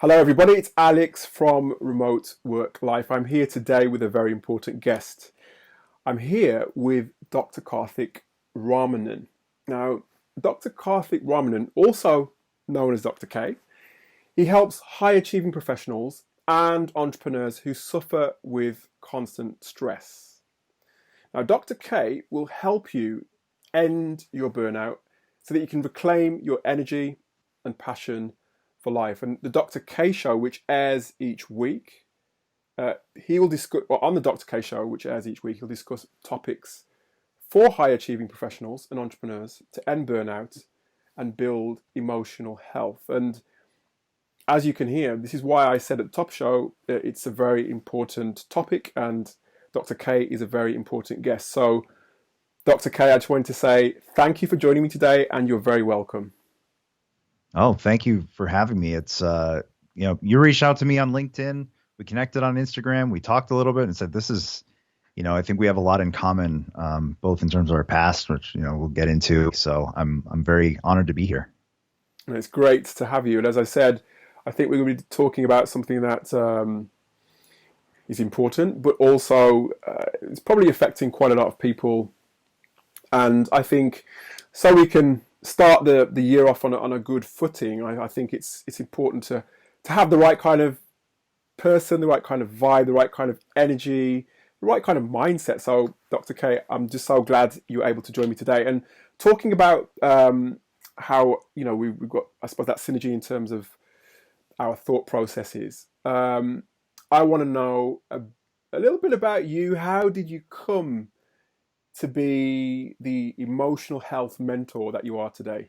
Hello, everybody. It's Alex from Remote Work Life. I'm here today with a very important guest. I'm here with Dr. Karthik Ramanan. Now, Dr. Karthik Ramanan, also known as Dr. K, he helps high achieving professionals and entrepreneurs who suffer with constant stress. Now, Dr. K will help you end your burnout so that you can reclaim your energy and passion for life. And the Dr. K show, which airs each week, he will discuss, or on the Dr. K show, which airs each week, he'll discuss topics for high achieving professionals and entrepreneurs to end burnout and build emotional health. And as you can hear, this is why I said at the top show, it's a very important topic, and Dr. K is a very important guest. So, Dr. K, I just wanted to say thank you for joining me today, and you're very welcome. Oh, thank you for having me. It's you reached out to me on LinkedIn. We connected on Instagram. We talked a little bit and said this is, I think we have a lot in common, both in terms of our past, which we'll get into. So I'm very honored to be here. And it's great to have you. And as I said, I think we're going to be talking about something that is important, but also it's probably affecting quite a lot of people. And I think so we can start the year off on a good footing. I think it's important to have the right kind of person, the right kind of vibe, the right kind of energy, the right kind of mindset. So, Dr. K, I'm just so glad you're able to join me today and talking about how we've got, I suppose, that synergy in terms of our thought processes. I want to know a little bit about you. How did you come to be the emotional health mentor that you are today?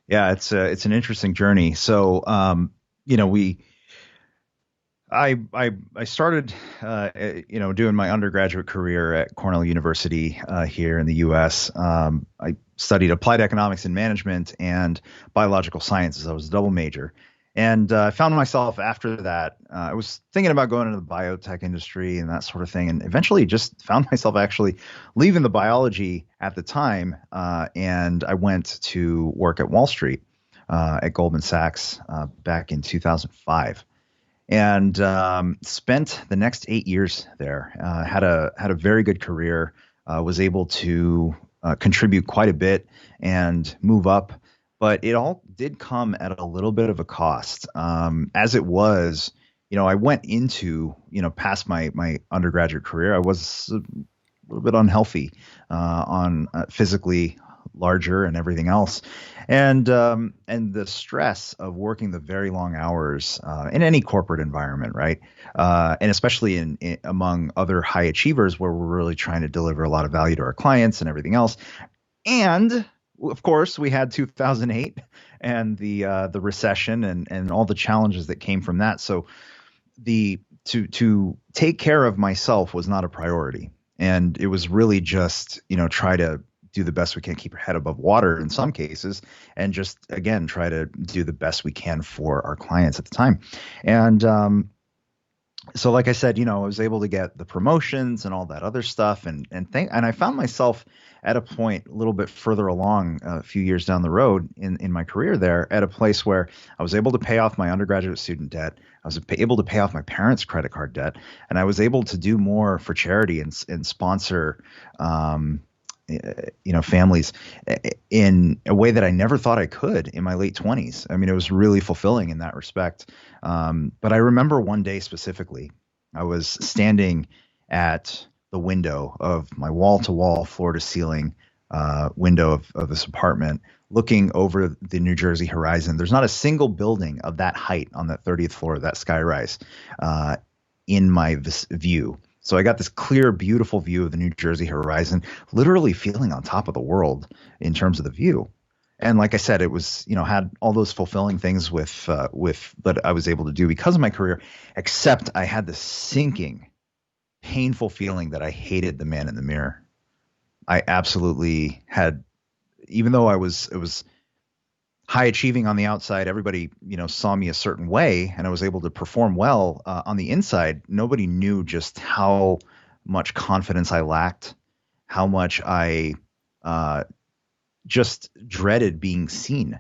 Yeah, it's an interesting journey. So, I started, doing my undergraduate career at Cornell University here in the U.S. I studied applied economics and management and biological sciences. I was a double major. And I found myself after that, I was thinking about going into the biotech industry and that sort of thing, and eventually just found myself actually leaving the biology at the time. And I went to work at Wall Street at Goldman Sachs back in 2005, and spent the next 8 years there. Had a very good career. Was able to contribute quite a bit and move up. But it all did come at a little bit of a cost. As it was, I went into, past my undergraduate career, I was a little bit unhealthy, on physically larger and everything else. And the stress of working the very long hours in any corporate environment, right? And especially in among other high achievers where we're really trying to deliver a lot of value to our clients and everything else. And of course, we had 2008 and the recession and all the challenges that came from that. So to take care of myself was not a priority, and it was really just try to do the best we can, keep our head above water in some cases, and just again try to do the best we can for our clients at the time. And so, like I said, I was able to get the promotions and all that other stuff, and I found myself at a point a little bit further along, a few years down the road in my career there, at a place where I was able to pay off my undergraduate student debt. I was able to pay off my parents' credit card debt, and I was able to do more for charity and sponsor, families in a way that I never thought I could in my late 20s. I mean, it was really fulfilling in that respect. But I remember one day specifically, I was standing at the window of my wall-to-wall, floor-to-ceiling window of this apartment, looking over the New Jersey horizon. There's not a single building of that height on that 30th floor of that skyrise in my view. So I got this clear, beautiful view of the New Jersey horizon, literally feeling on top of the world in terms of the view. And like I said, it was, had all those fulfilling things with that I was able to do because of my career, except I had this sinking, painful feeling that I hated the man in the mirror. I absolutely had, even though it was high achieving on the outside, everybody, saw me a certain way, and I was able to perform well on the inside. Nobody knew just how much confidence I lacked, how much I just dreaded being seen,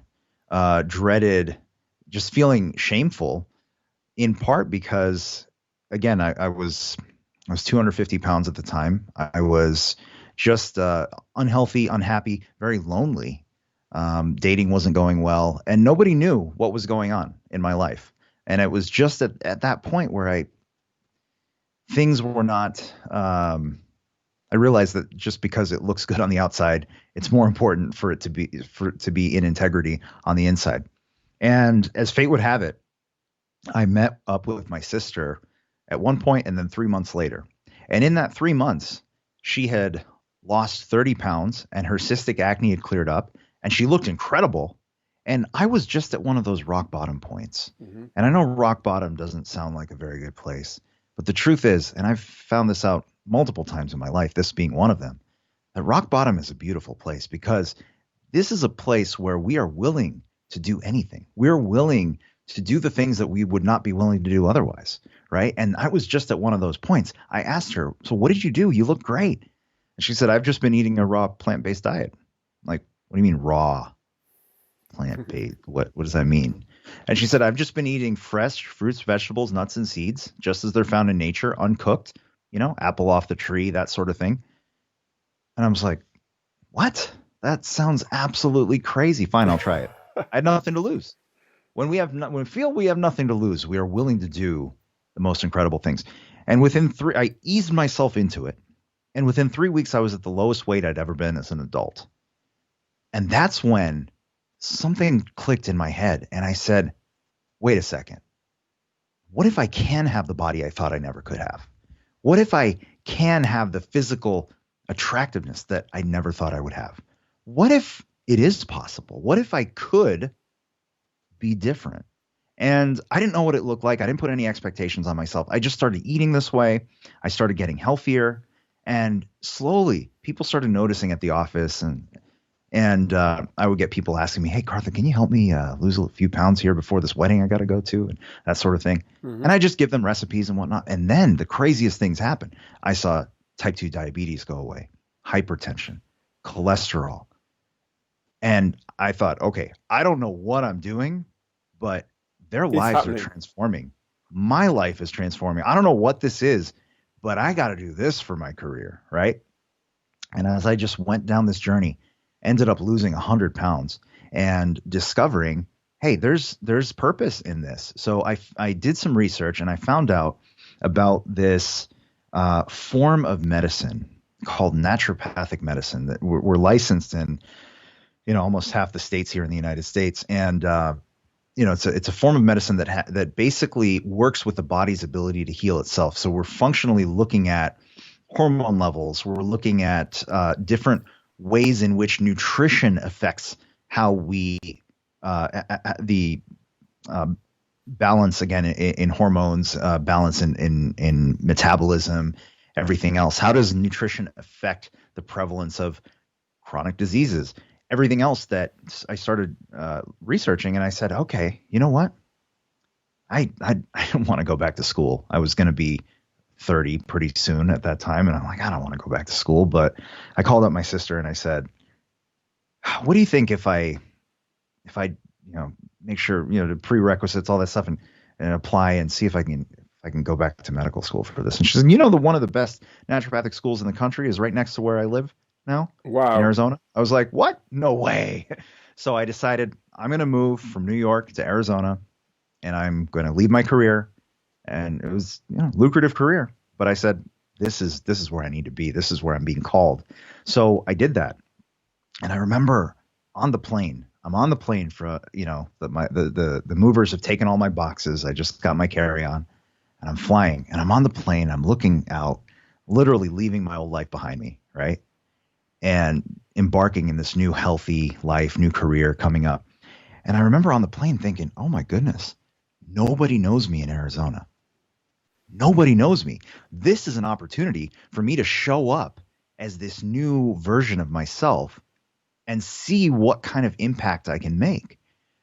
dreaded just feeling shameful, in part because, again, I was 250 pounds at the time. I was just unhealthy, unhappy, very lonely. Dating wasn't going well, and nobody knew what was going on in my life. And it was just at that point where things were not. I realized that just because it looks good on the outside, it's more important for it to be in integrity on the inside. And as fate would have it, I met up with my sister at one point and then 3 months later. And in that 3 months, she had lost 30 pounds and her cystic acne had cleared up and she looked incredible. And I was just at one of those rock bottom points. Mm-hmm. And I know rock bottom doesn't sound like a very good place, but the truth is, and I've found this out multiple times in my life, this being one of them, that rock bottom is a beautiful place because this is a place where we are willing to do anything. We're willing to do the things that we would not be willing to do otherwise, right? And I was just at one of those points. I asked her, so what did you do? You look great. And she said, I've just been eating a raw plant-based diet. I'm like, what do you mean raw plant-based? What does that mean? And she said, I've just been eating fresh fruits, vegetables, nuts, and seeds, just as they're found in nature, uncooked, apple off the tree, that sort of thing. And I was like, what? That sounds absolutely crazy. Fine, I'll try it. I had nothing to lose. When we feel we have nothing to lose, we are willing to do the most incredible things. And I eased myself into it. And within 3 weeks, I was at the lowest weight I'd ever been as an adult. And that's when something clicked in my head. And I said, wait a second. What if I can have the body I thought I never could have? What if I can have the physical attractiveness that I never thought I would have? What if it is possible? What if I could be different? And I didn't know what it looked like. I didn't put any expectations on myself. I just started eating this way. I started getting healthier, and slowly people started noticing at the office, and I would get people asking me, hey, Cartha, can you help me lose a few pounds here before this wedding I got to go to, and that sort of thing. Mm-hmm. And I just give them recipes and whatnot. And then the craziest things happen. I saw type 2 diabetes go away, hypertension, cholesterol. And I thought, okay, I don't know what I'm doing, but their lives are transforming. My life is transforming. I don't know what this is, but I got to do this for my career, right? And as I just went down this journey, ended up losing 100 pounds and discovering, hey, there's purpose in this. So I did some research and I found out about this form of medicine called naturopathic medicine that we're licensed in, almost half the states here in the United States. And, it's a form of medicine that basically works with the body's ability to heal itself. So we're functionally looking at hormone levels. We're looking at different ways in which nutrition affects how we the balance again in hormones, balance in metabolism, everything else. How does nutrition affect the prevalence of chronic diseases? Everything else that I started researching, and I said, okay, you know what? I don't want to go back to school. I was going to be 30 pretty soon at that time, and I'm like, I don't want to go back to school. But I called up my sister and I said, what do you think if I make sure the prerequisites, all that stuff, and apply and see if I can go back to medical school for this? And she said, one of the best naturopathic schools in the country is right next to where I live now. Wow. In Arizona. I was like, what? No way. So I decided I'm going to move from New York to Arizona, and I'm going to leave my career. And it was lucrative career, but I said, this is where I need to be. This is where I'm being called. So I did that. And I remember on the plane, I'm on the plane for, the movers have taken all my boxes. I just got my carry-on and I'm flying, and I'm on the plane. I'm looking out, literally leaving my old life behind me. Right. And embarking in this new healthy life, new career coming up. And I remember on the plane thinking, oh my goodness, nobody knows me in Arizona. Nobody knows me. This is an opportunity for me to show up as this new version of myself and see what kind of impact I can make.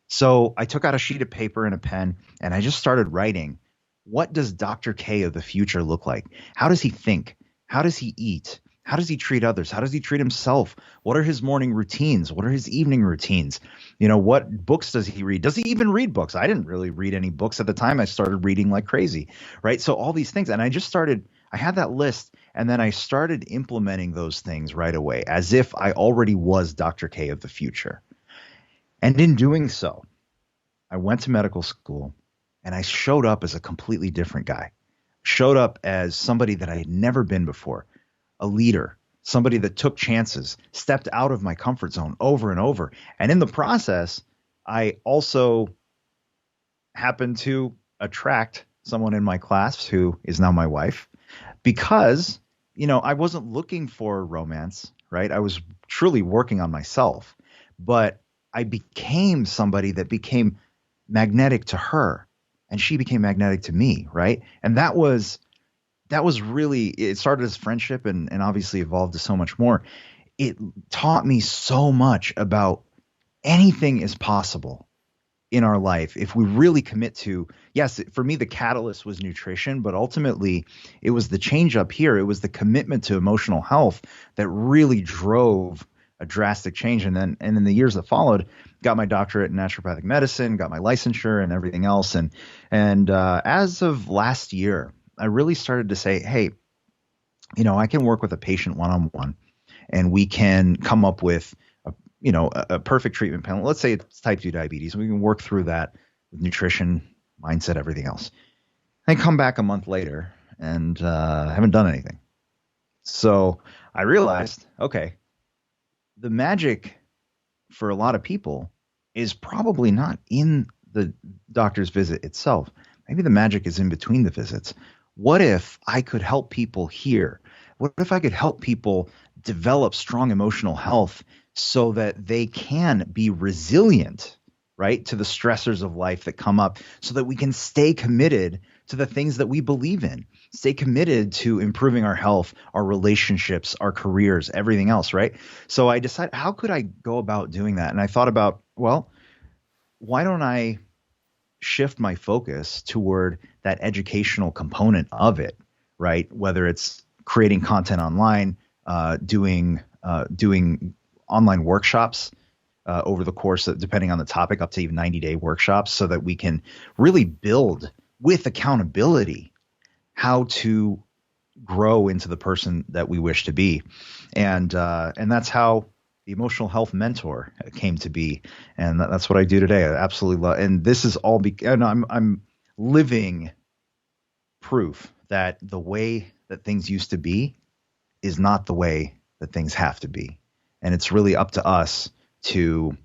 So I took out a sheet of paper and a pen, and I just started writing, what does Dr. K of the future look like? How does he think? How does he eat? How does he treat others? How does he treat himself? What are his morning routines? What are his evening routines? What books does he read? Does he even read books? I didn't really read any books at the time. I started reading like crazy, right? So all these things, and I had that list, and then I started implementing those things right away as if I already was Dr. K of the future. And in doing so, I went to medical school and I showed up as a completely different guy. Showed up as somebody that I had never been before, a leader, somebody that took chances, stepped out of my comfort zone over and over. And in the process, I also happened to attract someone in my class who is now my wife because, I wasn't looking for romance, right? I was truly working on myself, but I became somebody that became magnetic to her and she became magnetic to me, right? And that was really, it started as friendship and obviously evolved to so much more. It taught me so much about anything is possible in our life if we really commit to, yes, for me, the catalyst was nutrition, but ultimately it was the change up here. It was the commitment to emotional health that really drove a drastic change. And then in the years that followed, got my doctorate in naturopathic medicine, got my licensure and everything else. And as of last year, I really started to say, hey, I can work with a patient one-on-one and we can come up with a perfect treatment plan. Let's say it's type 2 diabetes. We can work through that with nutrition, mindset, everything else. And come back a month later and haven't done anything. So I realized, okay, the magic for a lot of people is probably not in the doctor's visit itself. Maybe the magic is in between the visits. What if I could help people here? What if I could help people develop strong emotional health so that they can be resilient, right, to the stressors of life that come up so that we can stay committed to the things that we believe in, stay committed to improving our health, our relationships, our careers, everything else, right? So I decided, how could I go about doing that? And I thought about, well, why don't I shift my focus toward that educational component of it, right? Whether it's creating content online, doing online workshops over the course of, depending on the topic, up to even 90-day workshops, so that we can really build with accountability how to grow into the person that we wish to be. And that's how the emotional health mentor came to be. And that's what I do today. I absolutely love, and this is all and I'm living proof that the way that things used to be is not the way that things have to be. And it's really up to us to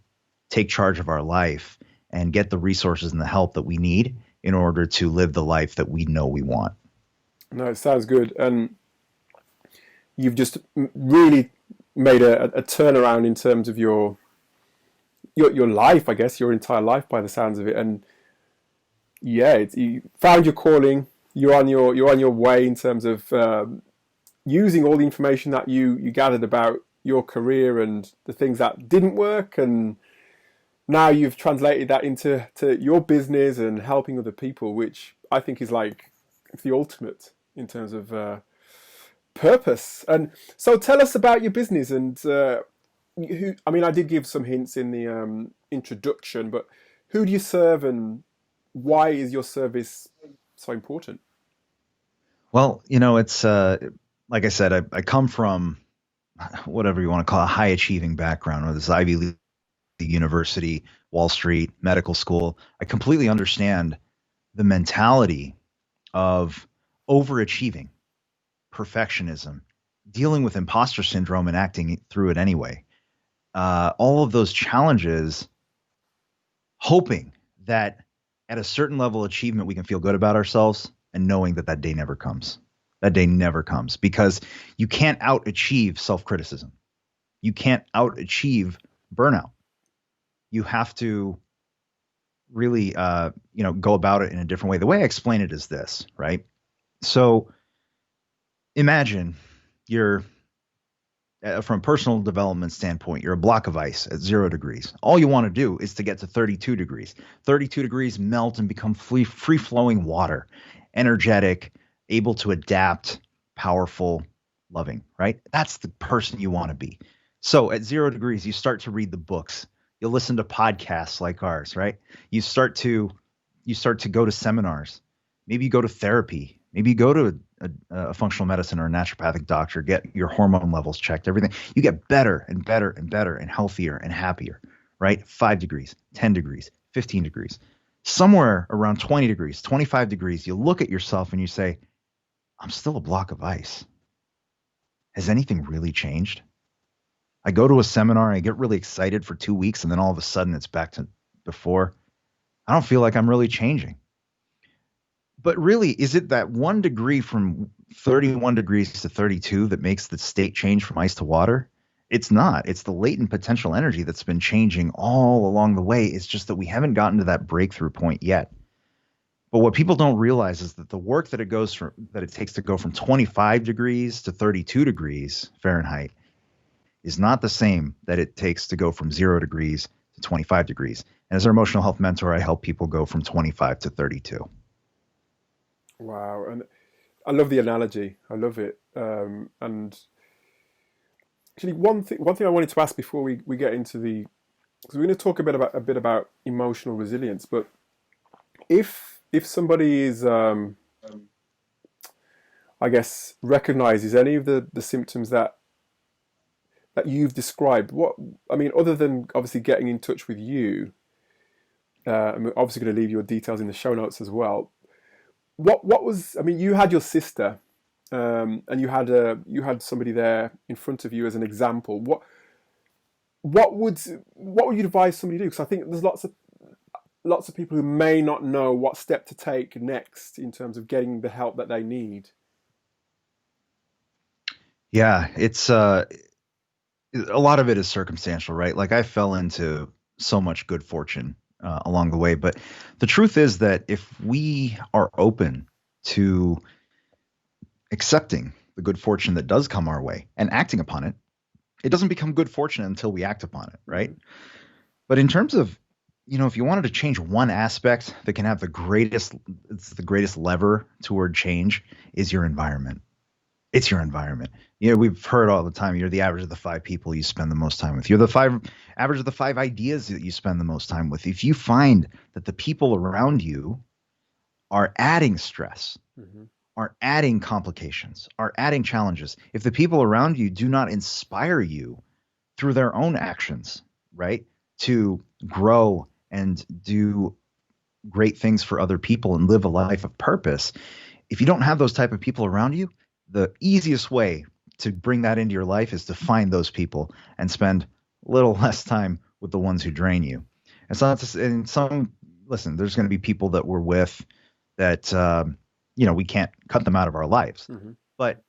take charge of our life and get the resources and the help that we need in order to live the life that we know we want. No, it sounds good. And you've just really made a turnaround in terms of your life, I guess, your entire life by the sounds of it. And yeah, you found your calling. You're on your way in terms of using all the information that you gathered about your career and the things that didn't work, and now you've translated that into your business and helping other people, which I think is like the ultimate in terms of purpose. And so tell us about your business and I did give some hints in the introduction, but who do you serve and why is your service so important? Well, it's like I said, I come from whatever you want to call a high achieving background, whether it's Ivy League university, Wall Street, medical school. I completely understand the mentality of overachieving, perfectionism, dealing with imposter syndrome and acting through it anyway. All of those challenges, hoping that at a certain level of achievement, we can feel good about ourselves, and knowing that that day never comes. That day never comes, because you can't out-achieve self-criticism. You can't out-achieve burnout. You have to really, go about it in a different way. The way I explain it is this, right? So imagine you're, from a personal development standpoint, you're a block of ice at 0 degrees. All you want to do is to get to 32 degrees. 32 degrees, melt and become free-flowing water, energetic, able to adapt, powerful, loving, right? That's the person you want to be. So at 0 degrees, you start to read the books. You'll listen to podcasts like ours, right? You start to go to seminars. Maybe you go to therapy. Maybe you go to a functional medicine or a naturopathic doctor, get your hormone levels checked, everything. You get better and better and better and healthier and happier, right? 5 degrees, 10 degrees, 15 degrees. Somewhere around 20 degrees, 25 degrees, you look at yourself and you say, I'm still a block of ice. Has anything really changed? I go to a seminar, I get really excited for 2 weeks, and then all of a sudden it's back to before. I don't feel like I'm really changing. But really, is it that 1 degree from 31 degrees to 32 that makes the state change from ice to water? It's not. It's the latent potential energy that's been changing all along the way. It's just that we haven't gotten to that breakthrough point yet. But what people don't realize is that the work that it takes to go from 25 degrees to 32 degrees Fahrenheit is not the same that it takes to go from 0 degrees to 25 degrees. And as our emotional health mentor, I help people go from 25 to 32. Wow. And I love the analogy. I love it. And actually, one thing I wanted to ask before we get into because we're going to talk a bit about emotional resilience, but if somebody is, I guess, recognizes any of the symptoms that you've described, other than obviously getting in touch with you, I'm obviously going to leave your details in the show notes as well. You had your sister, and you had somebody there in front of you as an example. What would you advise somebody to do? Because I think there's lots of people who may not know what step to take next in terms of getting the help that they need. Yeah, it's a lot of it is circumstantial, right? Like I fell into so much good fortune along the way, but the truth is that if we are open to accepting the good fortune that does come our way and acting upon it, it doesn't become good fortune until we act upon it, right? But in terms of, if you wanted to change one aspect that can have the greatest lever toward change is your environment. It's your environment. We've heard all the time, you're the average of the 5 people you spend the most time with. You're the average of the 5 ideas that you spend the most time with. If you find that the people around you are adding stress, are adding complications, are adding challenges, if the people around you do not inspire you through their own actions, right, to grow and do great things for other people and live a life of purpose, if you don't have those type of people around you, the easiest way to bring that into your life is to find those people and spend a little less time with the ones who drain you. It's not just, listen, there's going to be people that we're with that, we can't cut them out of our lives, but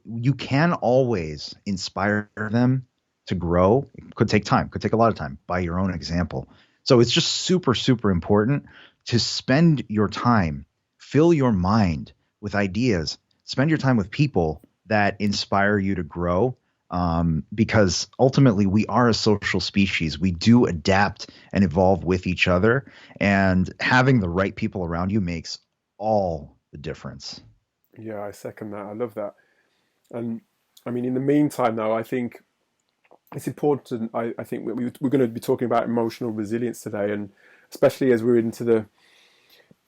you can always inspire them to grow. It could take time, could take a lot of time by your own example. So it's just super, super important to spend your time, fill your mind with ideas, spend your time with people that inspire you to grow, because ultimately we are a social species. We do adapt and evolve with each other, and having the right people around you makes all the difference. Yeah, I second that. I love that. And in the meantime, though, I think it's important. I think we're going to be talking about emotional resilience today, and especially as we're into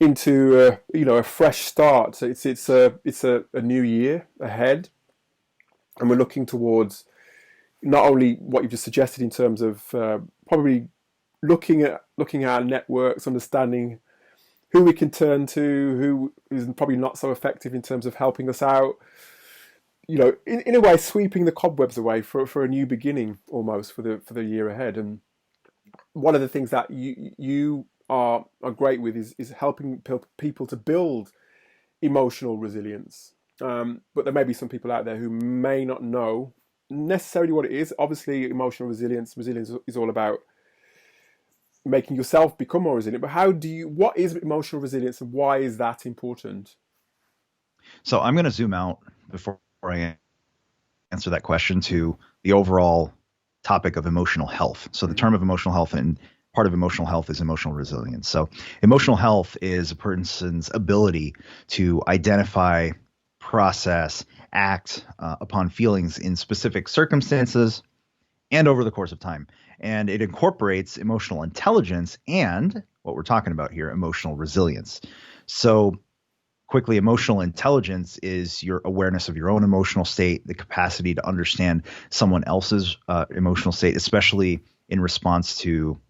a fresh start. It's a new year ahead, and we're looking towards not only what you've just suggested in terms of probably looking at our networks, understanding who we can turn to, who is probably not so effective in terms of helping us out. In a way, sweeping the cobwebs away for a new beginning, almost for the year ahead. And one of the things that you are great with is helping people to build emotional resilience. But there may be some people out there who may not know necessarily what it is. Obviously, emotional resilience is all about making yourself become more resilient. But what is emotional resilience, and why is that important? So I'm going to zoom out before I answer that question to the overall topic of emotional health. So the term of emotional health, and part of emotional health is emotional resilience. So emotional health is a person's ability to identify, process, act upon feelings in specific circumstances and over the course of time. And it incorporates emotional intelligence and what we're talking about here, emotional resilience. So quickly, emotional intelligence is your awareness of your own emotional state, the capacity to understand someone else's emotional state, especially in response to,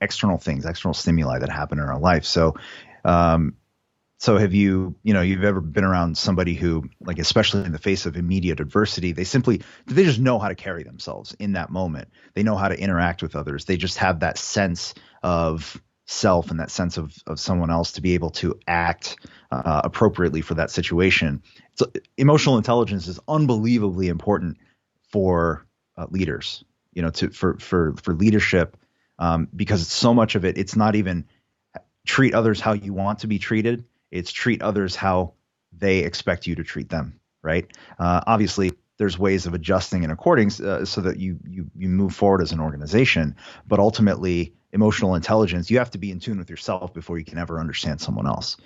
external things, external stimuli that happen in our life. So have you've ever been around somebody who, like, especially in the face of immediate adversity, they just know how to carry themselves in that moment. They know how to interact with others. They just have that sense of self and that sense of someone else to be able to act appropriately for that situation. So emotional intelligence is unbelievably important for leaders, for leadership, because so much of it, it's not even treat others how you want to be treated. It's treat others how they expect you to treat them, right? Obviously, there's ways of adjusting and according so that you move forward as an organization. But ultimately, emotional intelligence, you have to be in tune with yourself before you can ever understand someone else.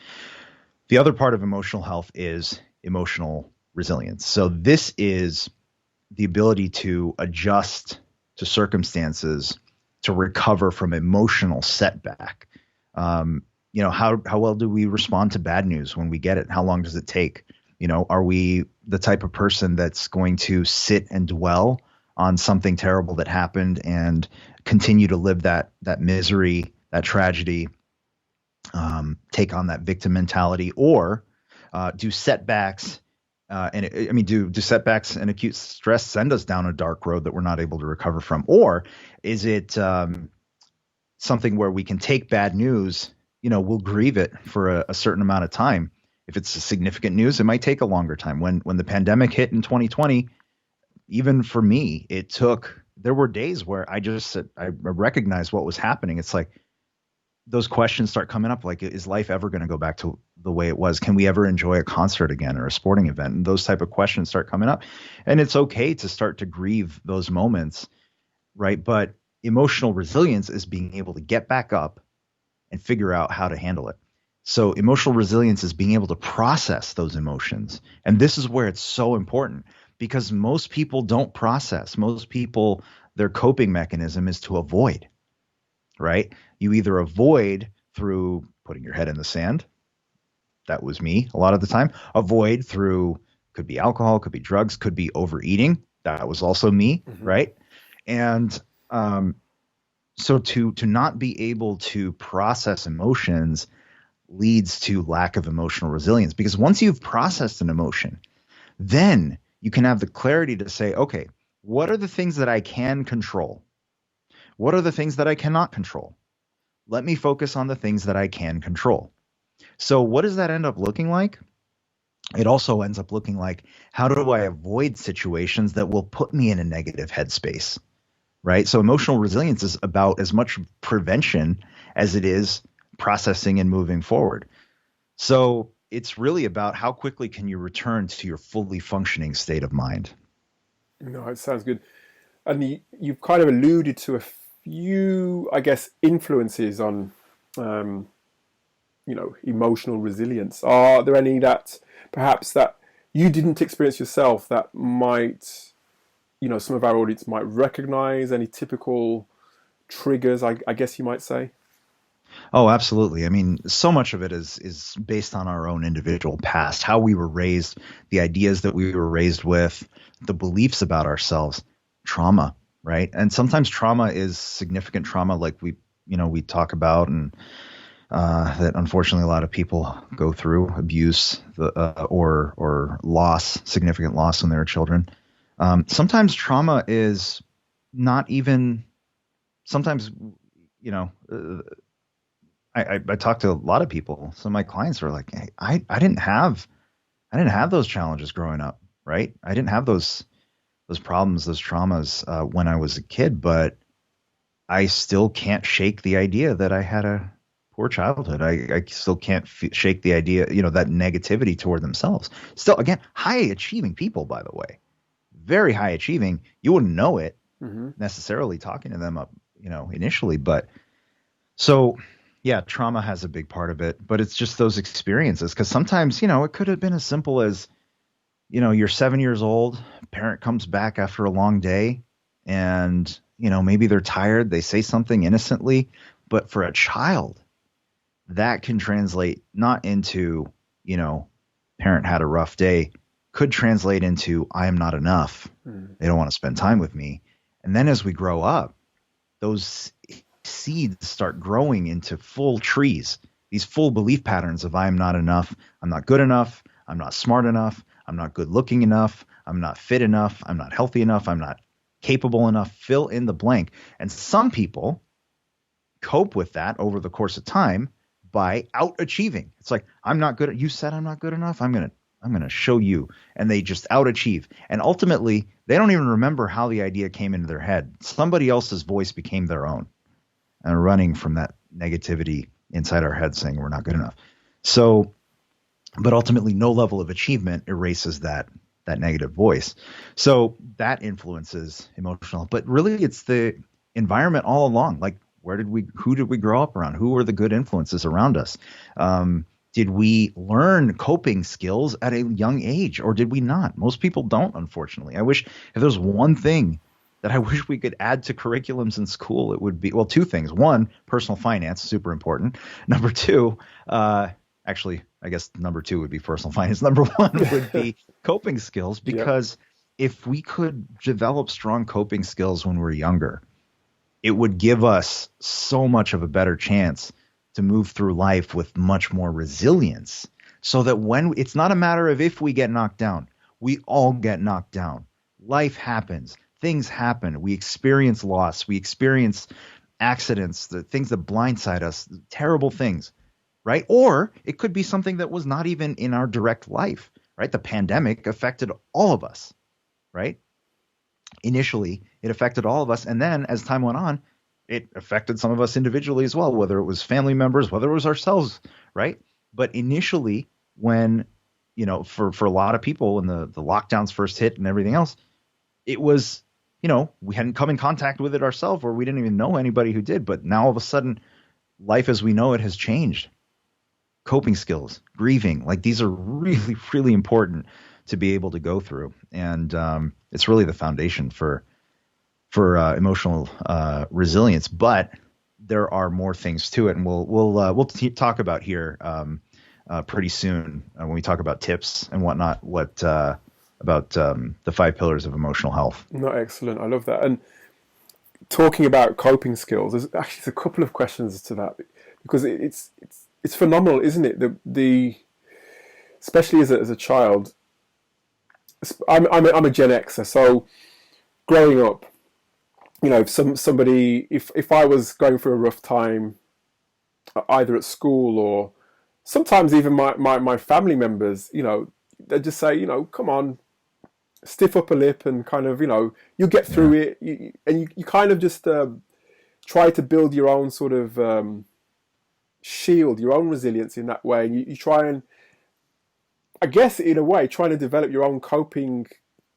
The other part of emotional health is emotional resilience. So this is the ability to adjust to circumstances, to recover from emotional setback. How well do we respond to bad news when we get it? How long does it take? Are we the type of person that's going to sit and dwell on something terrible that happened and continue to live that misery, that tragedy, take on that victim mentality, or do setbacks do setbacks and acute stress send us down a dark road that we're not able to recover from? Or is it something where we can take bad news, we'll grieve it for a certain amount of time. If it's a significant news, it might take a longer time. When the pandemic hit in 2020, even for me, there were days where I recognized what was happening. It's like those questions start coming up, like, is life ever going to go back to the way it was? Can we ever enjoy a concert again or a sporting event? And those type of questions start coming up. And it's okay to start to grieve those moments, right? But emotional resilience is being able to get back up and figure out how to handle it. So emotional resilience is being able to process those emotions. And this is where it's so important, because most people don't process. Most people, their coping mechanism is to avoid, right? You either avoid through putting your head in the sand. That was me a lot of the time. Avoid through, could be alcohol, could be drugs, could be overeating. That was also me, right? And so to not be able to process emotions leads to lack of emotional resilience, because once you've processed an emotion, then you can have the clarity to say, okay, what are the things that I can control? What are the things that I cannot control? Let me focus on the things that I can control. So what does that end up looking like? It also ends up looking like, how do I avoid situations that will put me in a negative headspace, right? So emotional resilience is about as much prevention as it is processing and moving forward. So it's really about how quickly can you return to your fully functioning state of mind. No, it sounds good. And you've kind of alluded to a few, I guess, influences on, emotional resilience. Are there any that perhaps that you didn't experience yourself that might, some of our audience might recognize? Any typical triggers, I guess you might say? Oh, absolutely. I mean, so much of it is based on our own individual past, how we were raised, the ideas that we were raised with, the beliefs about ourselves, trauma, right? And sometimes trauma is significant trauma, like we talk about, and that unfortunately a lot of people go through, abuse, or loss, significant loss when they're children. Sometimes trauma is not even. Sometimes, I talk to a lot of people. Some of my clients are like, hey, I didn't have those challenges growing up, right? I didn't have those problems, those traumas when I was a kid, but I still can't shake the idea that I had a poor childhood. I still can't shake the idea, that negativity toward themselves. Still, again, high achieving people, by the way, very high achieving. You wouldn't know it necessarily talking to them up, initially, but so. Yeah, trauma has a big part of it, but it's just those experiences. Because sometimes, it could have been as simple as you're 7 years old, parent comes back after a long day, and, maybe they're tired. They say something innocently, but for a child, that can translate not into, you know, parent had a rough day, could translate into I am not enough. Mm. They don't want to spend time with me. And then as we grow up, those seeds start growing into full trees, these full belief patterns of I am not enough, I'm not good enough, I'm not smart enough, I'm not good looking enough, I'm not fit enough, I'm not healthy enough, I'm not capable enough, fill in the blank. And some people cope with that over the course of time by out achieving. It's like, I'm not good at, you said I'm not good enough. I'm going to show you. And they just out achieve. And ultimately, they don't even remember how the idea came into their head. Somebody else's voice became their own, and running from that negativity inside our head saying we're not good enough. So, but ultimately no level of achievement erases that negative voice. So that influences emotional, but really it's the environment all along. Like, who did we grow up around? Who were the good influences around us? Did we learn coping skills at a young age, or did we not? Most people don't, unfortunately. I wish, if there's one thing that I wish we could add to curriculums in school, it would be, well, two things. One, personal finance, super important. Number two, actually, I guess number two would be personal finance. Number one would be coping skills, because if we could develop strong coping skills when we're younger, it would give us so much of a better chance to move through life with much more resilience, so that when it's not a matter of if we get knocked down, we all get knocked down. Life happens. Things happen. We experience loss. We experience accidents, the things that blindside us, terrible things, right? Or it could be something that was not even in our direct life, right? The pandemic affected all of us, right? Initially, it affected all of us. And then as time went on, it affected some of us individually as well, whether it was family members, whether it was ourselves, right? But initially, when, for a lot of people, when the lockdowns first hit and everything else, it was, we hadn't come in contact with it ourselves, or we didn't even know anybody who did. But now all of a sudden, life as we know it has changed. Coping skills, grieving, like these are really, really important to be able to go through. And it's really the foundation for emotional resilience. But there are more things to it, and we'll talk about here pretty soon when we talk about tips and whatnot. About the 5 pillars of emotional health. No, excellent. I love that. And talking about coping skills, there's actually a couple of questions to that, because it's phenomenal, isn't it? The especially as a child. I'm a Gen Xer, so growing up, if I was going through a rough time, either at school or sometimes even my family members, they'd just say, come on, stiff upper lip, and kind of, you get through it. You kind of just try to build your own sort of shield, your own resilience in that way. And you try and, I guess, in a way, trying to develop your own coping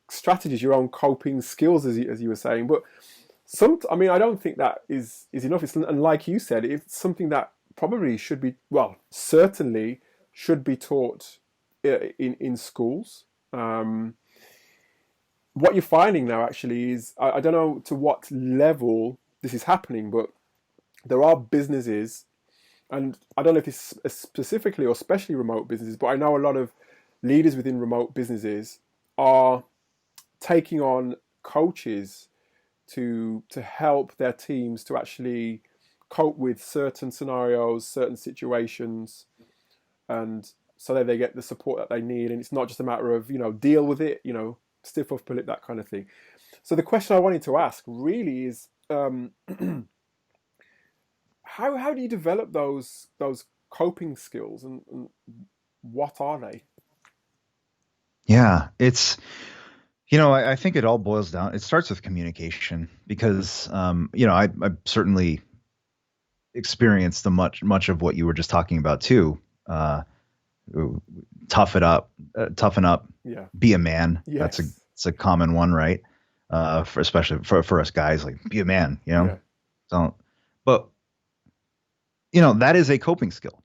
strategies, your own coping skills, as you were saying. But I don't think that is enough. And like you said, it's something that probably should be, well, certainly should be taught in schools. What you're finding now actually is, I don't know to what level this is happening, but there are businesses, and I don't know if it's specifically or especially remote businesses, but I know a lot of leaders within remote businesses are taking on coaches to help their teams to actually cope with certain scenarios, certain situations, and so that they get the support that they need. And it's not just a matter of, deal with it, stiff upper lip, that kind of thing. So the question I wanted to ask really is, how do you develop those coping skills, and what are they? Yeah, it's, I think it all boils down. It starts with communication, because, I've certainly experienced much of what you were just talking about too. Toughen up, Yeah. be a man. Yes. It's a common one, right? Especially for us guys, like, be a man, Yeah. Don't, but that is a coping skill.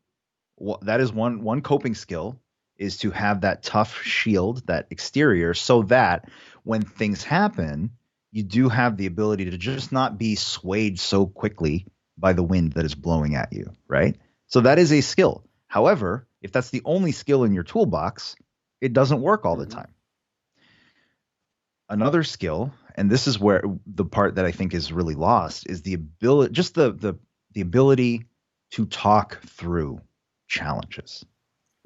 That is one coping skill is to have that tough shield, that exterior, so that when things happen, you do have the ability to just not be swayed so quickly by the wind that is blowing at you, right? So that is a skill. However, if that's the only skill in your toolbox, it doesn't work all the Mm-hmm. time. Another skill, and this is where the part that I think is really lost, is the ability, just the ability to talk through challenges,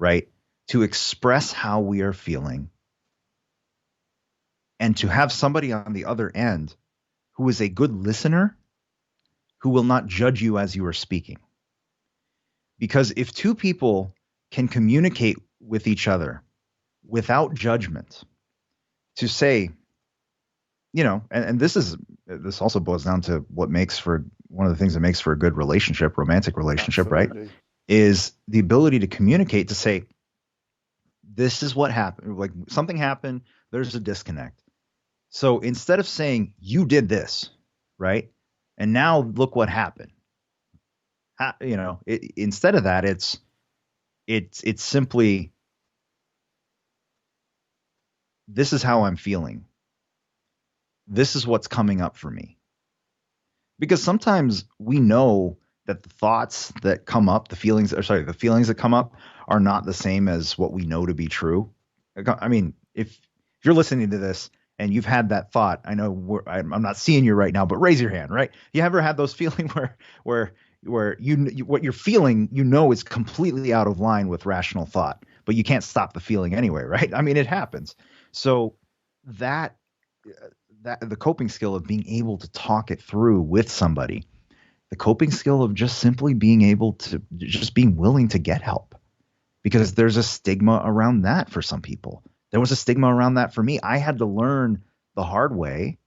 right? To express how we are feeling and to have somebody on the other end who is a good listener, who will not judge you as you are speaking. Because if two people can communicate with each other without judgment, to say, and this also boils down to what makes for one of the things that makes for a good relationship, romantic relationship, right? Absolutely. Is the ability to communicate, to say, this is what happened. Like, something happened, there's a disconnect. So instead of saying, you did this, right? And now look what happened. Instead of that, it's simply, this is how I'm feeling. This is what's coming up for me. Because sometimes we know that the thoughts that come up, the feelings that come up are not the same as what we know to be true. I mean, if you're listening to this and you've had that thought, I know I'm not seeing you right now, but raise your hand, right? You ever had those feelings where what you're feeling, is completely out of line with rational thought, but you can't stop the feeling anyway, right? I mean, it happens. So that the coping skill of being able to talk it through with somebody, the coping skill of just simply being able to just being willing to get help, because there's a stigma around that for some people. There was a stigma around that for me. I had to learn the hard way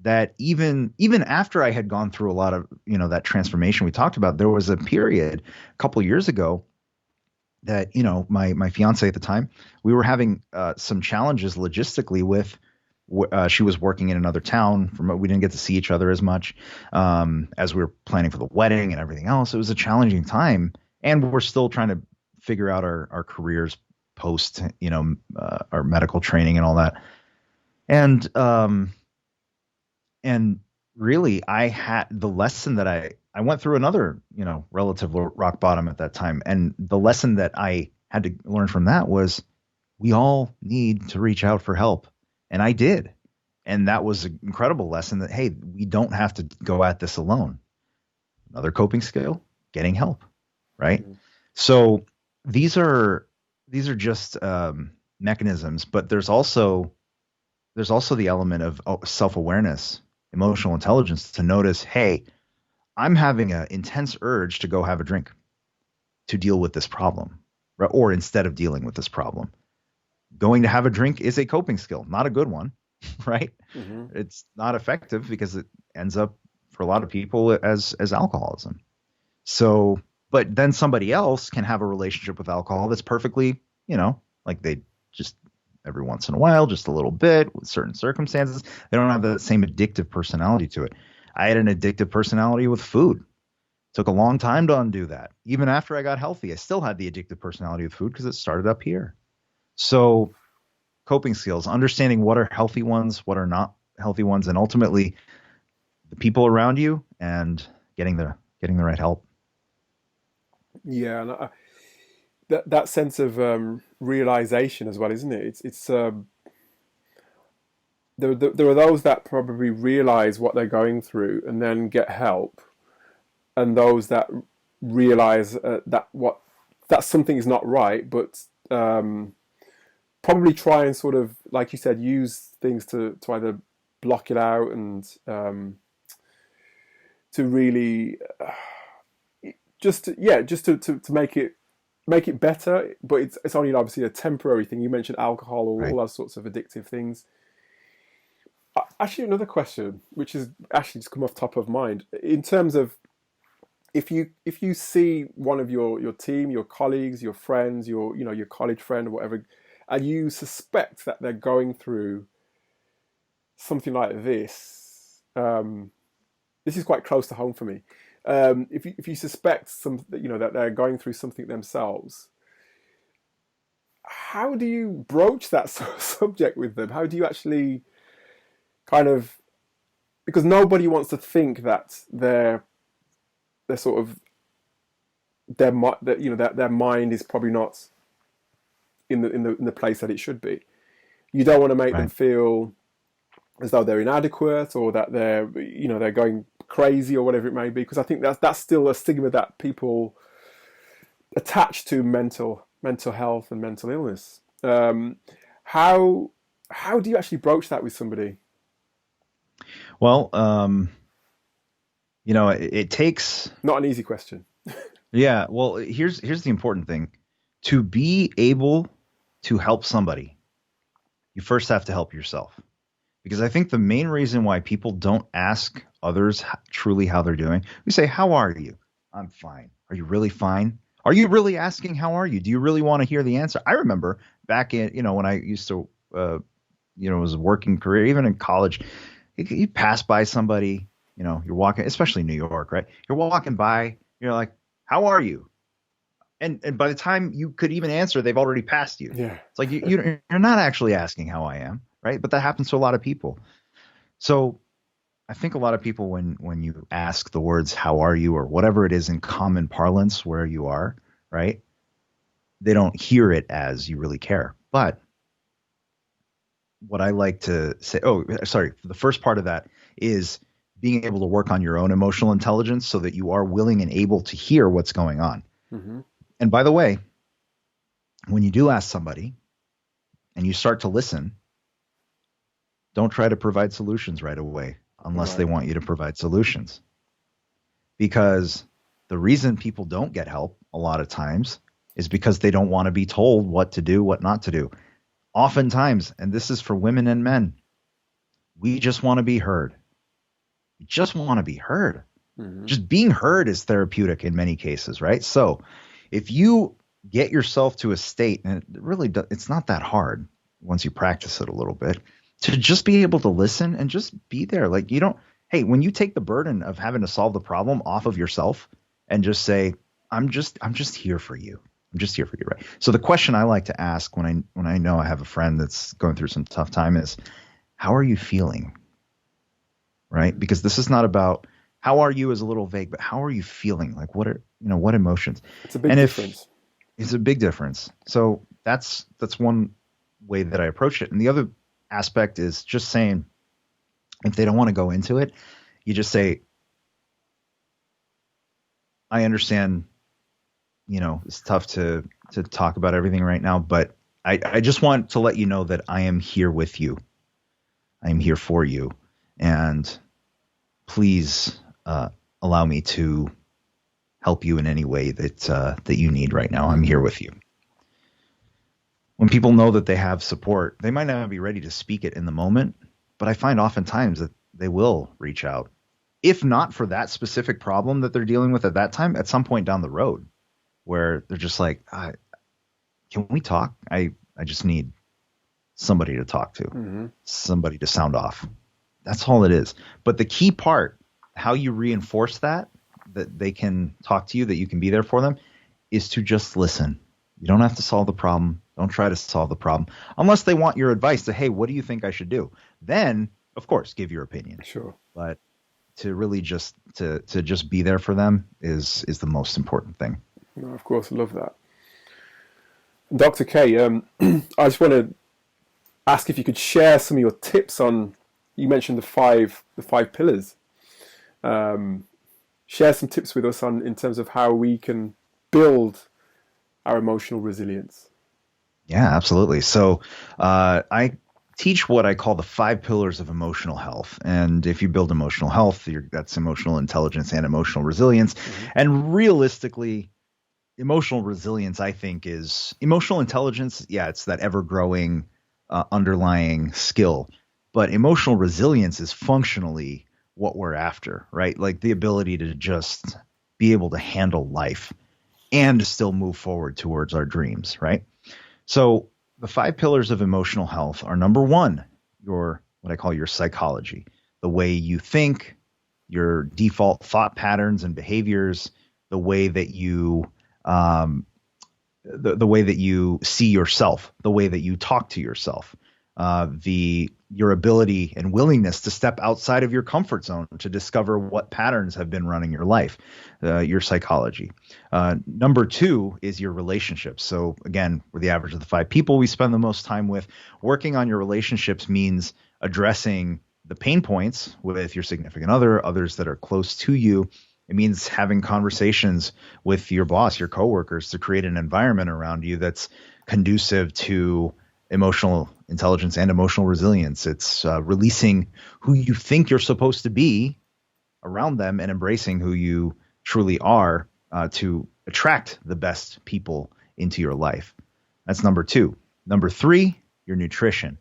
that even after I had gone through a lot of, that transformation we talked about, there was a period a couple of years ago that, my fiance at the time, we were having some challenges logistically with, she was working in another town. We didn't get to see each other as much as we were planning for the wedding and everything else. It was a challenging time, and we're still trying to figure out our careers post, our medical training and all that. And really, I had the lesson that I went through another, relative rock bottom at that time. And the lesson that I had to learn from that was, we all need to reach out for help. And I did. And that was an incredible lesson that, hey, we don't have to go at this alone. Another coping skill, getting help. Right. Mm-hmm. So these are just mechanisms, but there's also the element of self-awareness, emotional intelligence, to notice, hey, I'm having an intense urge to go have a drink to deal with this problem, right? Or instead of dealing with this problem, going to have a drink is a coping skill, not a good one, right? Mm-hmm. It's not effective because it ends up, for a lot of people, as alcoholism. So, but then somebody else can have a relationship with alcohol that's perfectly, like they just every once in a while, just a little bit with certain circumstances. They don't have the same addictive personality to it. I had an addictive personality with food. Took a long time to undo that. Even after I got healthy, I still had the addictive personality with food because it started up here. So coping skills, understanding what are healthy ones, what are not healthy ones, and ultimately the people around you, and getting the right help. Yeah, and that sense of realization as well, isn't it? It's there are those that probably realize what they're going through and then get help, and those that realize that something is not right, but probably try and sort of, like you said, use things to either block it out and to really just to make it better. But it's only obviously a temporary thing. You mentioned alcohol or all those sorts of addictive things. Actually, another question, which is actually just come off top of mind, in terms of if you see one of your team, your colleagues, your friends, your college friend or whatever, and you suspect that they're going through something like this, this is quite close to home for me. If you suspect that they're going through something themselves, how do you broach that sort of subject with them? How do you actually kind of, because nobody wants to think that they're sort of their mind is probably not in the place that it should be. You don't want to make them Right. feel as though they're inadequate or that they're going crazy or whatever it may be, because I think that's still a stigma that people attach to mental health and mental illness. How do you actually broach that with somebody? Well, it takes. Not an easy question. Yeah. Well, here's the important thing: to be able to help somebody, you first have to help yourself. Because I think the main reason why people don't ask others truly how they're doing, we say, "How are you?" "I'm fine." "Are you really fine?" Are you really asking, "How are you?" Do you really want to hear the answer? I remember back in, when I used to, was a working career, even in college, you pass by somebody, you're walking, especially in New York, right? You're walking by, you're like, "How are you?" And by the time you could even answer, they've already passed you. Yeah. It's like you're not actually asking how I am, right? But that happens to a lot of people. So I think a lot of people, when you ask the words "How are you?" or whatever it is in common parlance where you are, right? They don't hear it as you really care. But what I like to say, the first part of that is being able to work on your own emotional intelligence so that you are willing and able to hear what's going on. Mm-hmm. And by the way, when you do ask somebody and you start to listen, don't try to provide solutions right away unless they Right. want you to provide solutions. Because the reason people don't get help a lot of times is because they don't want to be told what to do, what not to do. Oftentimes, and this is for women and men, we just want to be heard. We just want to be heard. Mm-hmm. Just being heard is therapeutic in many cases, right? So if you get yourself to a state, and it's not that hard once you practice it a little bit, to just be able to listen and just be there. Like when you take the burden of having to solve the problem off of yourself and just say, I'm just here for you. I'm just here for you, right? So the question I like to ask when I know I have a friend that's going through some tough time is, how are you feeling? Right? Because this is not about how are you is a little vague, but how are you feeling? Like what emotions? It's a big difference. It's a big difference. So that's one way that I approach it. And the other aspect is just saying, if they don't want to go into it, you just say, I understand, it's tough to talk about everything right now, but I just want to let you know that I am here with you. I am here for you. And please allow me to help you in any way that you need right now. I'm here with you. When people know that they have support, they might not be ready to speak it in the moment, but I find oftentimes that they will reach out. If not for that specific problem that they're dealing with at that time, at some point down the road, where they're just like, can we talk? I just need somebody to talk to, Mm-hmm. somebody to sound off. That's all it is. But the key part, how you reinforce that they can talk to you, that you can be there for them, is to just listen. You don't have to solve the problem. Don't try to solve the problem unless they want your advice to, hey, what do you think I should do? Then, of course, give your opinion. Sure. But to really just to just be there for them is the most important thing. No, of course, I love that. Dr. K, I just want to ask if you could share some of your tips on. You mentioned the five pillars. Share some tips with us in terms of how we can build our emotional resilience. Yeah, absolutely. So I teach what I call the 5 pillars of emotional health. And if you build emotional health, that's emotional intelligence and emotional resilience. Mm-hmm. And realistically, emotional resilience, I think, is emotional intelligence. Yeah, it's that ever-growing underlying skill. But emotional resilience is functionally what we're after, right? Like the ability to just be able to handle life and still move forward towards our dreams, right? So the 5 pillars of emotional health are, number 1, what I call your psychology, the way you think, your default thought patterns and behaviors, the way that you the way that you see yourself, the way that you talk to yourself, your ability and willingness to step outside of your comfort zone to discover what patterns have been running your life, your psychology. Number two is your relationships. So again, we're the average of the 5 people we spend the most time with. Working on your relationships means addressing the pain points with your significant other, others that are close to you. It means having conversations with your boss, your coworkers, to create an environment around you that's conducive to emotional intelligence and emotional resilience. It's releasing who you think you're supposed to be around them and embracing who you truly are to attract the best people into your life. That's number 2. Number 3, your nutrition.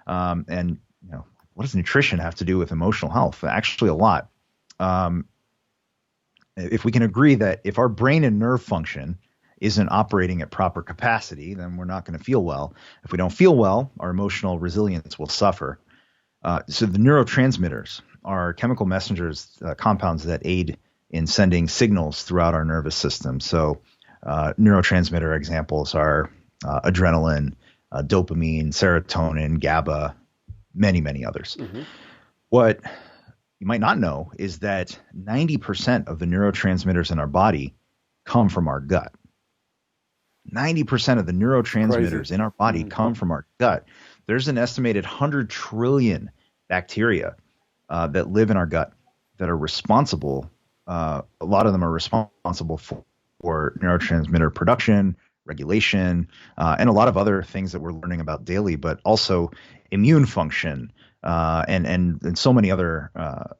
And what does nutrition have to do with emotional health? Actually, a lot. If we can agree that if our brain and nerve function isn't operating at proper capacity, then we're not going to feel well. If we don't feel well, our emotional resilience will suffer. So the neurotransmitters are chemical messengers, compounds that aid in sending signals throughout our nervous system. So neurotransmitter examples are adrenaline, dopamine, serotonin, GABA, many, many others. Mm-hmm. What you might not know is that 90% of the neurotransmitters in our body come from our gut. 90% of the neurotransmitters in our body come from our gut. There's an estimated 100 trillion bacteria that live in our gut that are responsible. A lot of them are responsible for neurotransmitter production, regulation, and a lot of other things that we're learning about daily, but also immune function, and so many other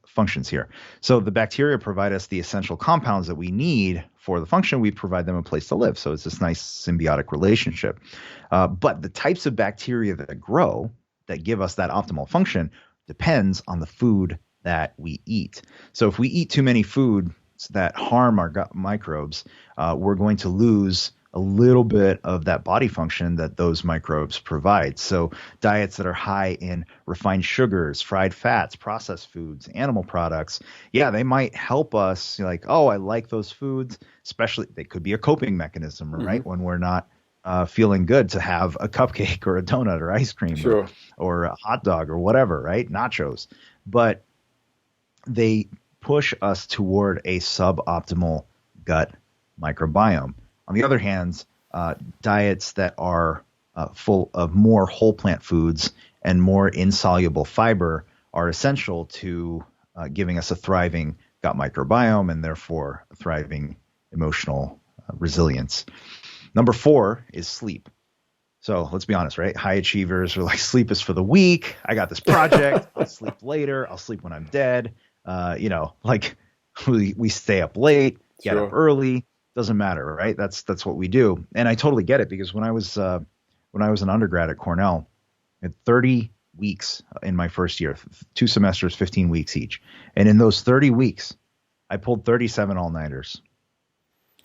functions here. So the bacteria provide us the essential compounds that we need for the function. We provide them a place to live. So it's this nice symbiotic relationship. But the types of bacteria that grow, that give us that optimal function, depends on the food that we eat. So if we eat too many foods that harm our gut microbes, we're going to lose a little bit of that body function that those microbes provide. So diets that are high in refined sugars, fried fats, processed foods, animal products, they might help us like, I like those foods, especially they could be a coping mechanism, right? When we're not feeling good, to have a cupcake or a donut or ice cream, or a hot dog or whatever, right? Nachos. But they push us toward a suboptimal gut microbiome. On the other hand, diets that are full of more whole plant foods and more insoluble fiber are essential to giving us a thriving gut microbiome and therefore a thriving emotional resilience. Number 4 is sleep. So let's be honest, right? High achievers are like, sleep is for the weak. I got this project. I'll sleep later. I'll sleep when I'm dead. Like we stay up late, get up early. Doesn't matter, right? That's what we do. And I totally get it, because when I was an undergrad at Cornell, I had 30 weeks in my first year, 2 semesters, 15 weeks each. And in those 30 weeks, I pulled 37 all-nighters.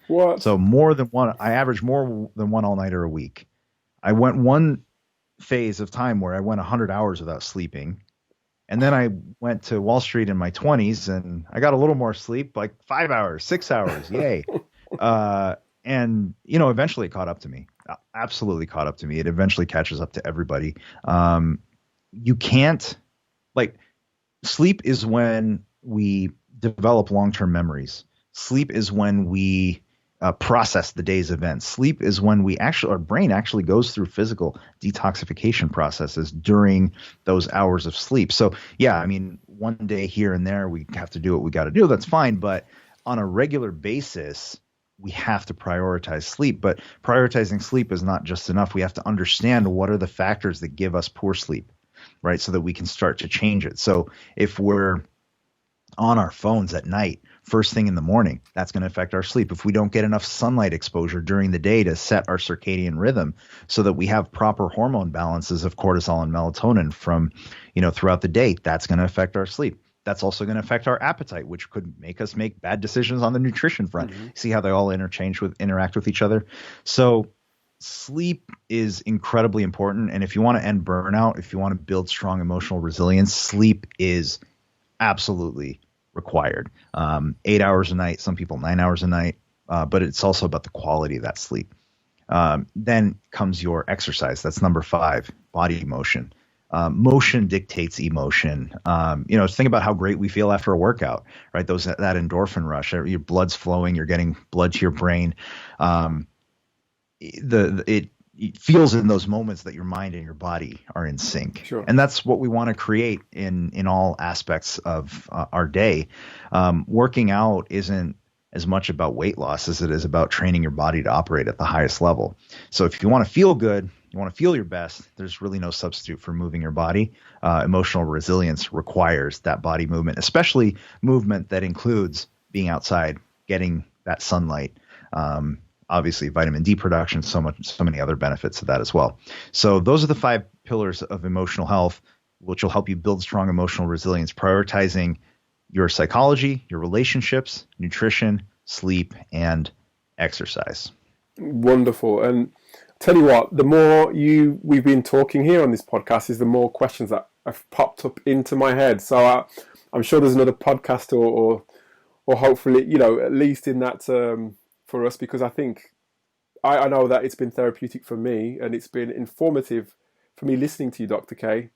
What? So more than one. I averaged more than one all-nighter a week. I went one phase of time where I went 100 hours without sleeping. And then I went to Wall Street in my 20s and I got a little more sleep, like 5 hours, 6 hours. Yay. And eventually it caught up to me. Absolutely caught up to me. It eventually catches up to everybody. You can't, sleep is when we develop long-term memories. Sleep is when we process the day's events. Sleep is when our brain actually goes through physical detoxification processes during those hours of sleep. So one day here and there, we have to do what we got to do. That's fine. But on a regular basis, we have to prioritize sleep. But prioritizing sleep is not just enough. We have to understand what are the factors that give us poor sleep, right? So that we can start to change it. So if we're on our phones at night, first thing in the morning, that's going to affect our sleep. If we don't get enough sunlight exposure during the day to set our circadian rhythm so that we have proper hormone balances of cortisol and melatonin from, throughout the day, that's going to affect our sleep. That's also going to affect our appetite, which could make us make bad decisions on the nutrition front. Mm-hmm. See how they all interact with each other. So sleep is incredibly important. And if you want to end burnout, if you want to build strong emotional resilience, sleep is absolutely required. 8 hours a night, some people 9 hours a night, but it's also about the quality of that sleep. Then comes your exercise. That's number 5, body motion. Motion dictates emotion. Think about how great we feel after a workout, right? That endorphin rush, your blood's flowing, you're getting blood to your brain. It feels in those moments that your mind and your body are in sync. Sure. And that's what we want to create in all aspects of our day. Working out isn't as much about weight loss as it is about training your body to operate at the highest level. So if you want to feel good, you want to feel your best, there's really no substitute for moving your body. Emotional resilience requires that body movement, especially movement that includes being outside, getting that sunlight, obviously vitamin D production, so many other benefits of that as well. So those are the 5 pillars of emotional health, which will help you build strong emotional resilience, prioritizing your psychology, your relationships, nutrition, sleep, and exercise. Wonderful. And tell you what, the more we've been talking here on this podcast, is the more questions that have popped up into my head. So I'm sure there's another podcast or hopefully, at least in that for us, because I think I know that it's been therapeutic for me and it's been informative for me listening to you, Dr. K.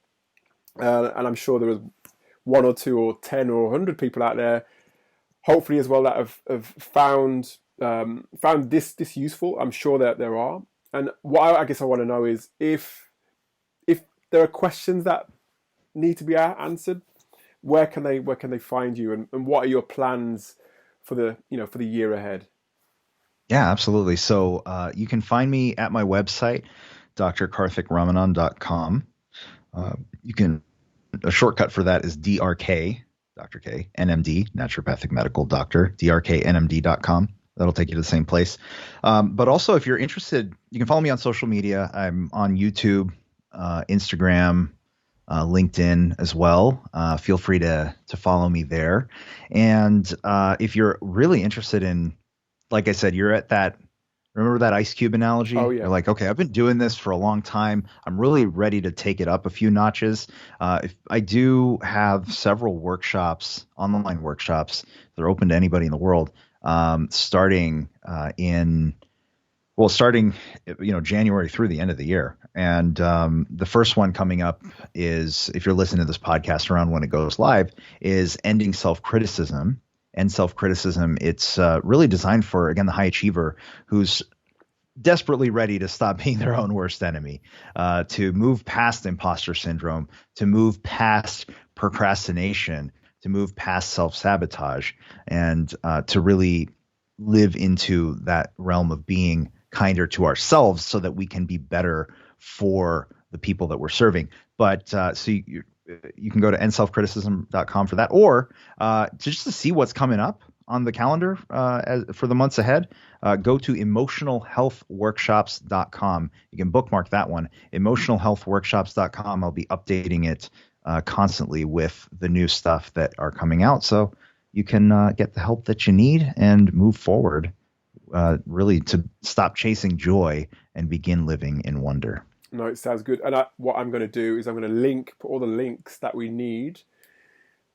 And I'm sure there was 1 or 2 or 10 or 100 people out there, hopefully as well, that have found this useful. I'm sure that there are. And what I guess I want to know is if there are questions that need to be answered, where can they find you, and what are your plans for the year ahead? Yeah, absolutely. So you can find me at my website, drkarthikramanan.com. A shortcut for that is DRK, Dr. K, NMD, Naturopathic Medical Doctor, drknmd.com. That'll take you to the same place. But also, if you're interested, you can follow me on social media. I'm on YouTube, Instagram, LinkedIn as well. Feel free to follow me there. And if you're really interested in, like I said, you're at that, remember that ice cube analogy? Oh, yeah. You're like, okay, I've been doing this for a long time. I'm really ready to take it up a few notches. If I do have several workshops, online workshops, they're open to anybody in the world, starting January through the end of the year. And the first one coming up is, if you're listening to this podcast around when it goes live, is Ending Self-Criticism. And self-criticism, it's really designed for, again, the high achiever who's desperately ready to stop being their own worst enemy, to move past imposter syndrome, to move past procrastination, to move past self-sabotage, and to really live into that realm of being kinder to ourselves so that we can be better for the people that we're serving. But so you can go to endselfcriticism.com for that, or just to see what's coming up on the calendar for the months ahead, go to emotionalhealthworkshops.com. You can bookmark that one, emotionalhealthworkshops.com. I'll be updating it constantly with the new stuff that are coming out, so you can get the help that you need and move forward, really to stop chasing joy and begin living in wonder. No, it sounds good. And what I'm going to do is I'm going to put all the links that we need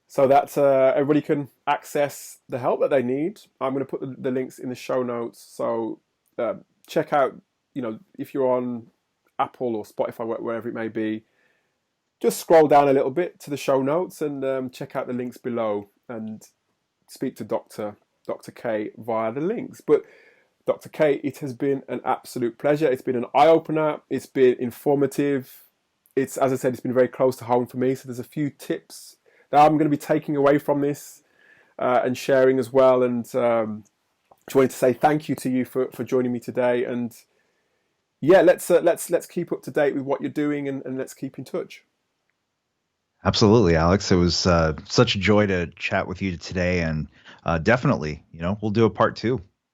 so that everybody can access the help that they need. I'm going to put the links in the show notes. So check out, if you're on Apple or Spotify, wherever it may be, just scroll down a little bit to the show notes and check out the links below and speak to Dr. K via the links. But Dr. K, it has been an absolute pleasure. It's been an eye-opener. It's been informative. As I said, it's been very close to home for me. So there's a few tips that I'm going to be taking away from this and sharing as well. And just wanted to say thank you to you for joining me today. And yeah, let's keep up to date with what you're doing and let's keep in touch. Absolutely, Alex. It was such a joy to chat with you today, and definitely, we'll do a part 2.